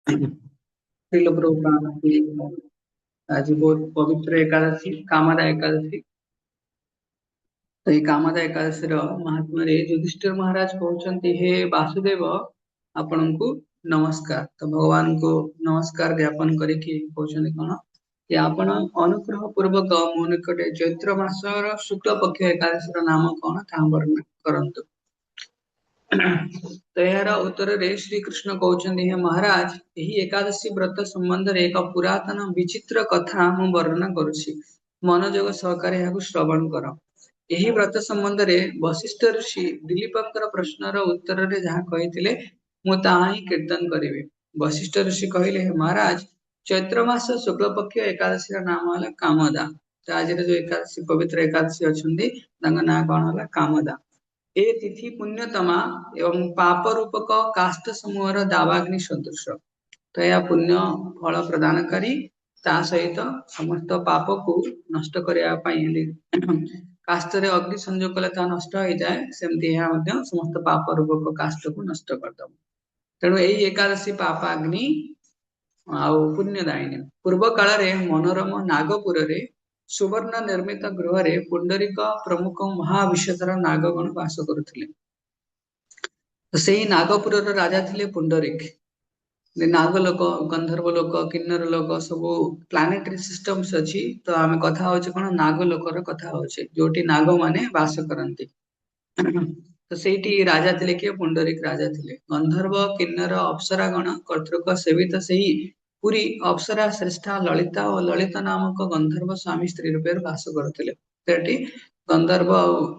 श्रील प्रभुपाद की आज बहुत पवित्र एकादशी कामदा एकादशी। तो ये कामदा एकादशी महात्मा रे युधिष्ठिर महाराज कहते हे वासुदेव आपण को नमस्कार। तो भगवान को नमस्कार ज्ञापन करके कहते कौन कि आपण अनुग्रह पूर्वक मो निकटे चैत्र मासर शुक्ल पक्ष एकादशी नाम कौन ता वर्णन करंतु। तो यार उत्तर रे श्री कृष्ण कहते हे महाराज यही एकादशी व्रत संबंध रे एक पुरातन विचित्र कथा मु वर्णन करुछि मनोयोग सहकारे याकु श्रवण कर। यही व्रत संबंध रे वशिष्ठ ऋषि दिलीपकर प्रश्नर उत्तर रे जहाँ कहिथिले मु ताहा ही कीर्तन करिवे। वशिष्ठ ऋषि कहिले हे महाराज चैत्र मास शुक्ल पक्ष एकादशी रा नाम होला कामदा। तो आज जो एकादशी पवित्र एकादशी अछंदी तांगा नाम कोन होला कामदा। ए तिथि पुण्यतमा एवं पाप रूपक काष्ठ समूहर दावाग्नि सदृश। तो यह पुण्य फल प्रदानकारी ता सहित समस्त पाप को नष्ट करने काष्ठरे अग्नि संयोग कले ता नष्ट हो जाए सेमती यह समस्त पाप रूपक काष्ठ को नष्ट करदब। तेणु यही एकादशी पापाग्नि आउ पुण्यदायिनी। पूर्व काल रे मनोरम नागपुर रे सुवर्ण निर्मित गृह रे पुंडरीक प्रमुख महाविश्वधर नागगण वास करुथिले। से नागपुर राजा थिले पुंडरीक। नाग लोक गंधर्व लोक किन्नर लोक सब प्लानेटरी सिस्टम्स अछि। तो आमे कथा होचे कोन नाग लोकर कथा होचे जोटी नाग माने वास करंती। तो सेठी राजा थिले के पुंडरीक राजा थिले। गंधर्व किन्नर अप्सरा गण कर्तृक सेवित सेही पुरी अप्सरा श्रेष्ठा ललिता और ललिता नामक गंधर्व स्वामी स्त्री रूपे वास करथिले। सेठी गंधर्व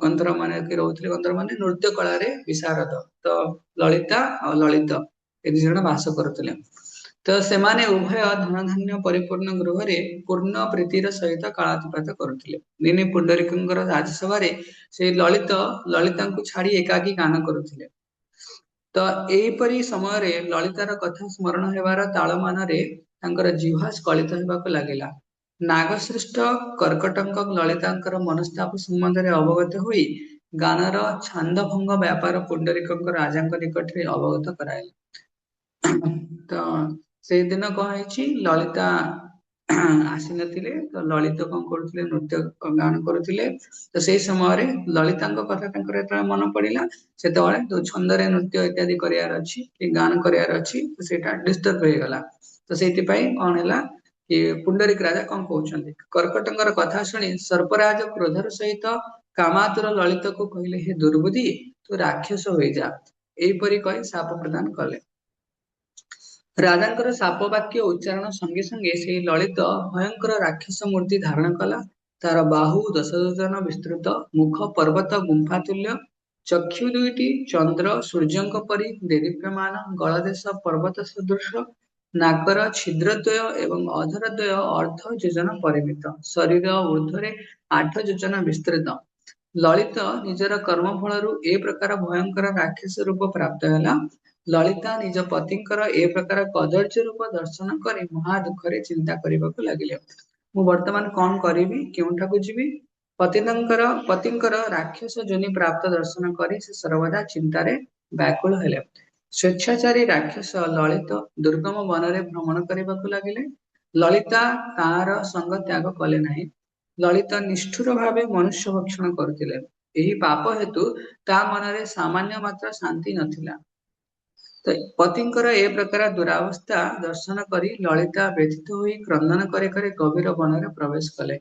गंधर्व माने कि रहउथिले गंधर्व माने नृत्य कला रे विशारद। तो ललिता और ललित ए दी जण वास करथिले। तो सेमाने उभय धन धान्य परिपूर्ण गृह रे पूर्ण प्रीतिर सहित कालातिपात करुथिले। दिने पुंडरीकंकर राजसभा रे से ललित ललितांकु छाड़ी एकाकी गान करुथिले। तो एहीपरि समय रे ललितार कथा स्मरण हेबार तालमान रे तांकर जिह्वा स्खलित हेबाक लागिला। नागश्रेष्ठ कर्कटंक ललितांकर मनस्ताप संबंध रे अवगत होई गानर छांदभंग व्यापार पुंडरीकंक राजांक निकट रे अवगत कराइले। तो से दिन कौन है ललिता आसी नथिले। तो ललित कौन करुथिले नृत्य गान करुथिले। तो से समय रे ललितांक कथा तांकर एतले मन पड़िला सेतबेले तो छंदरे नृत्य इत्यादि करियार अछि कि गान करियार अछि तो सेटा डिस्टर्ब हो गला। तो सेति पई कोन हैला कि पुंडरीक राजा कौन कहउछन्ती कर्कटंकर कथा सुनी सर्पराज क्रोधर सहित कामातुर ललित को कहिले हे दुर्बुद्धि तू राक्षस होई जा एही परि कहि शाप प्रदान कले। राजांकर शाप वाक्य उच्चारण संगे संगे से ललित भयंकर राक्षस मूर्ति धारण कला। तार बाहु 10 योजन विस्तृत मुख पर्वत गुंफा तुल्य चक्षु दुईटी चंद्र सूर्यंक परि देदीप्यमान गलदेश पर्वत सदृश नाकर छिद्रद्वय एवं अधरद्वय अर्ध योजन परिमित शरीर ऊर्ध्वरे 8 योजन विस्तृत। ललित निजर कर्म फलरु ए प्रकार भयंकर राक्षस रूप प्राप्त ହେଲା। ललिता निज पतिंकर ए प्रकार कदर्य रूप दर्शन करी महा दुखरे चिंता करबाकू लागिले। मु वर्तमान कौन करिवि केउठाकू जीवी पतिंकर राक्षस जोनि प्राप्त दर्शन करी से सर्वदा चिंतारे व्याकुल हेले। स्वेच्छाचारी राक्षस ललित दुर्गम वनरे भ्रमण करबाकू लागिले। ललिता तार संग त्याग कले नाही। ललित निष्ठुर भावे मनुष्य भक्षण करथिले। एही पाप हेतु ता मनरे सामान्य मात्र शांति नथिला। तो पतिंकर ए प्रकार दुरावस्था दर्शन करी ललिता व्यथित होई क्रंदन करे करे गभीर वनरे प्रवेश कले।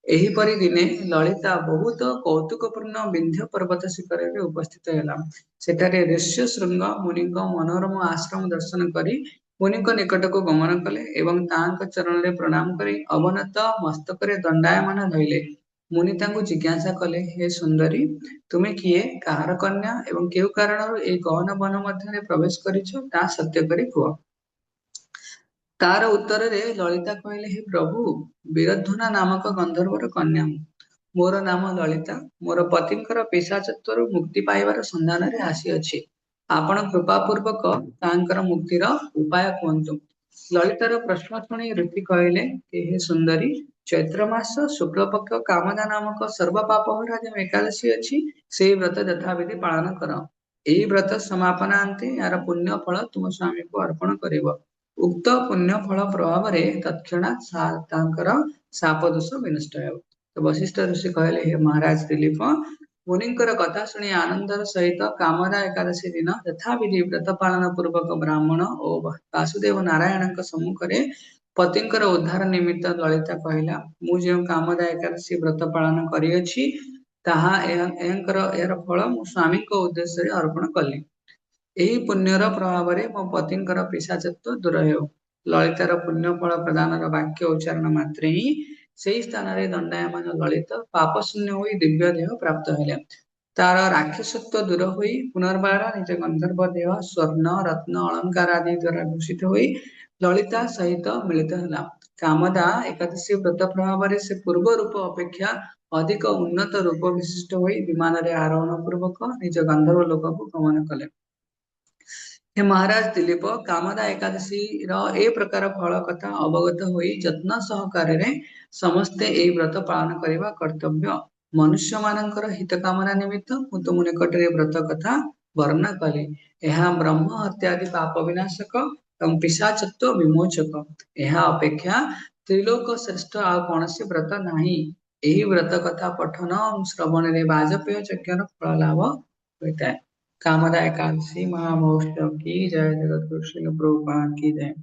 एही परि दिने ललिता बहुत कौतुकपूर्ण विंध्य पर्वत शिखर रे उपस्थित ହେଲା। सेठारे ऋष्य शृंग मुनिक मनोरम आश्रम दर्शन करी मुनिक निकटको गमन कले एवं तांक चरण रे प्रणाम करी अवनत मस्तकरे दंडायमान धइले। मुनि तांकु जिज्ञासा कले हे सुंदरी तुमे किए काହାର कन्या एवं केउ कारणରୁ ए गहन वन ମଧ୍ୟରେ प्रवेश କରିଛ ता सत्य करी कुह। तार उत्तर रे ललिता कहले हे प्रभु वीरध्वना नामक गंधर्वर कन्या मोर नाम ललिता मोर पतिंकर पिशाचत्वरु मुक्ति पाइबार संधान रे आसी अछि। आपण कृपा पूर्वक तांकर मुक्तिर उपाय कहंतु। ललितार प्रश्न शुणी ऋषि कहले हे सुंदरी चैत्र मास शुक्ल पक्ष कामदा नामक सर्व पाप हरा जो एकादशी अछि से व्रत यथाविधि पालन कर। एही व्रत समापनांते यार पुण्य फल तुम स्वामी को अर्पण करिव। उक्त पुण्य फल प्रभाव रे तत्क्षणात् तांकर साप दोष विनष्ट हेब। तो वशिष्ठ ऋषि कहले हे महाराज दिलीप मुनिंकर कथा शुणी आनंदर सहित कामदा एकादशी दिन यथाविधि व्रत पालन पूर्वक ब्राह्मण और वासुदेव नारायण सम्मुखरे पतिंकर उद्धार निमित्त ललिता कहला मु जो कामदा एकादशी व्रत पालन करिअछि ताहा एहंकर फल मो स्वामी उद्देश्य अर्पण कली। ଏହି ପୁଣ୍ୟର ପ୍ରଭାବରେ ମୋ ପତିଙ୍କର ପିଶାଚତ୍ୱ ଦୂର ହେଉ। ଲଳିତାର ପୁଣ୍ୟ ଫଳ ପ୍ରଦାନର ବାକ୍ୟ ଉଚ୍ଚାରଣ ମାତ୍ରେ ହିଁ ସେହି ସ୍ଥାନରେ ଦଣ୍ଡାୟମାନ ଲଳିତ ପାପଶୂନ୍ୟ ହୋଇ ଦିବ୍ୟ ଦେହ ପ୍ରାପ୍ତ ହେଲେ। ତାର ରାକ୍ଷସତ୍ୱ ଦୂର ହୋଇ ପୁନର୍ବାର ନିଜ ଗନ୍ଧର୍ବ ଦେହ ସ୍ୱର୍ଣ୍ଣ ରତ୍ନ ଅଳଙ୍କାର ଆଦି ଦ୍ୱାରା ଭୂଷିତ ହୋଇ ଲଳିତା ସହିତ ମିଳିତ ହେଲା। କାମଦା ଏକାଦଶୀ ବ୍ରତ ପ୍ରଭାବରେ ସେ ପୂର୍ବ ରୂପ ଅପେକ୍ଷା ଅଧିକ ଉନ୍ନତ ରୂପ ବିଶିଷ୍ଟ ହୋଇ ବିମାନରେ ଆରୋହଣ ପୂର୍ବକ ନିଜ ଗନ୍ଧର୍ବ ଲୋକକୁ ଗମନ କଲେ। हे महाराज दिलीप कामदा एकादशी ए प्रकार फल कथा अवगत होई यत्न सहकारे समस्ते ए व्रत पालन करने कर्तव्य। मनुष्य मानकर हित कामना निमित्त मु तुम निकटरे व्रत कथा वर्णना कली। यह ब्रह्म हत्यादि पाप विनाशक एवं पिशाचत्व विमोचक। यह अपेक्षा त्रिलोक श्रेष्ठ आ कौनसी व्रत नाही। एही व्रत कथा पठन श्रवण रे वाजपेय यज्ञर फल लाभ होता है। कामदा एकादशी महामहोत्सव की जय। जगत गुरु श्रील प्रभुपाद की जय।